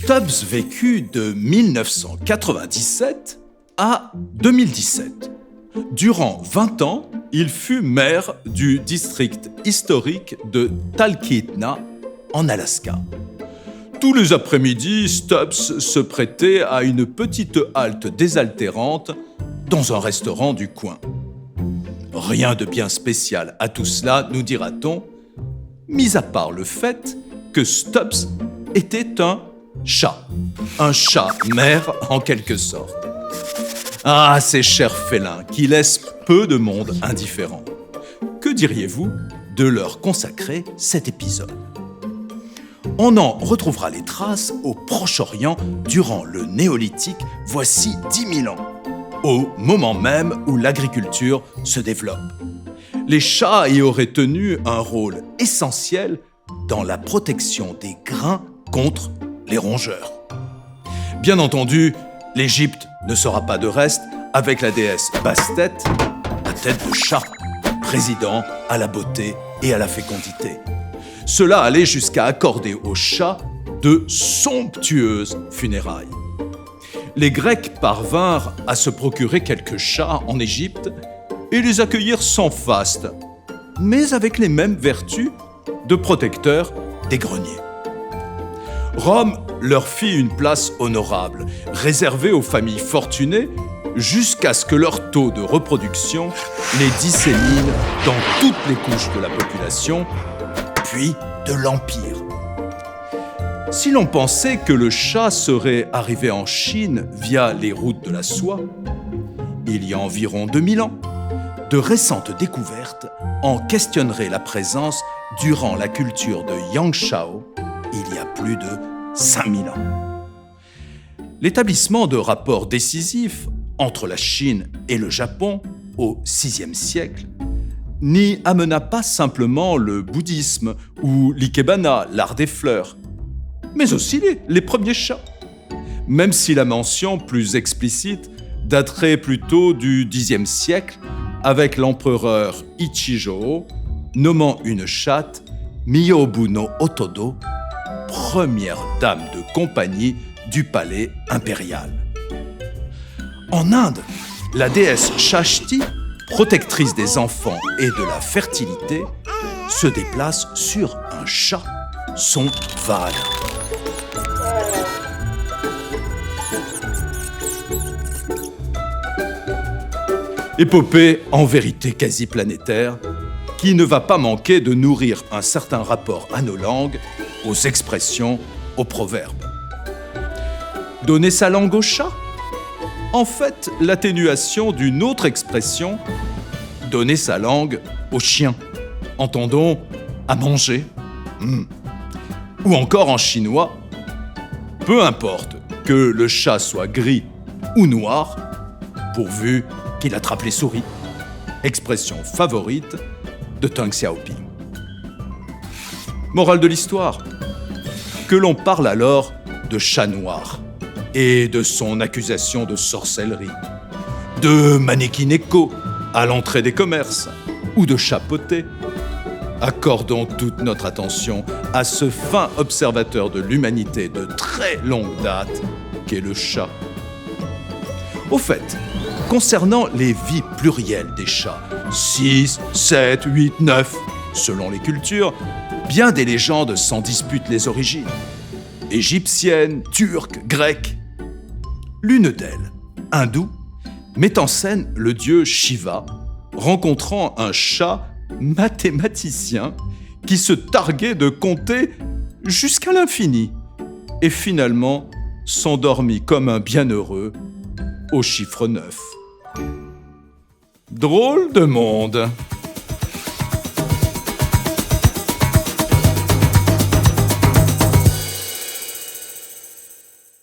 Stubbs vécut de 1997 à 2017. Durant 20 ans, il fut maire du district historique de Talkeetna, en Alaska. Tous les après-midi, Stubbs se prêtait à une petite halte désaltérante dans un restaurant du coin. Rien de bien spécial à tout cela, nous dira-t-on, mis à part le fait que Stubbs était un chat maire en quelque sorte. Ah, ces chers félins qui laissent peu de monde indifférent. Que diriez-vous de leur consacrer cet épisode ? On en retrouvera les traces au Proche-Orient durant le Néolithique, voici 10 000 ans, au moment même où l'agriculture se développe. Les chats y auraient tenu un rôle essentiel dans la protection des grains contre les rongeurs. Bien entendu, l'Égypte ne sera pas de reste avec la déesse Bastet, à tête de chat, présidant à la beauté et à la fécondité. Cela allait jusqu'à accorder aux chats de somptueuses funérailles. Les Grecs parvinrent à se procurer quelques chats en Égypte et les accueillirent sans faste, mais avec les mêmes vertus de protecteurs des greniers. Rome leur fit une place honorable, réservée aux familles fortunées, jusqu'à ce que leur taux de reproduction les dissémine dans toutes les couches de la population, puis de l'Empire. Si l'on pensait que le chat serait arrivé en Chine via les routes de la soie, il y a environ 2000 ans, de récentes découvertes en questionneraient la présence durant la culture de Yangshao, il y a plus de 5000 ans. L'établissement de rapports décisifs entre la Chine et le Japon au VIe siècle n'y amena pas simplement le bouddhisme ou l'ikebana, l'art des fleurs, mais aussi les premiers chats, même si la mention plus explicite daterait plutôt du Xe siècle avec l'empereur Ichijō nommant une chatte Miyobu no Otodo, première dame de compagnie du palais impérial. En Inde, la déesse Shashti, protectrice des enfants et de la fertilité, se déplace sur un chat, son Vahana. Épopée en vérité quasi planétaire, qui ne va pas manquer de nourrir un certain rapport à nos langues, aux expressions, aux proverbes. Donner sa langue au chat ? En fait, l'atténuation d'une autre expression, donner sa langue au chien. Entendons, à manger. Ou encore en chinois, peu importe que le chat soit gris ou noir, pourvu qu'il attrape les souris. Expression favorite de Deng Xiaoping. Morale de l'histoire, que l'on parle alors de chat noir et de son accusation de sorcellerie, de mannequin-écho à l'entrée des commerces ou de chat poté. Accordons toute notre attention à ce fin observateur de l'humanité de très longue date qu'est le chat. Au fait, concernant les vies plurielles des chats, 6, 7, 8, 9, selon les cultures, bien des légendes s'en disputent les origines. Égyptiennes, turques, grecques. L'une d'elles, hindoue, met en scène le dieu Shiva, rencontrant un chat mathématicien qui se targuait de compter jusqu'à l'infini et finalement s'endormit comme un bienheureux au chiffre 9. Drôle de monde.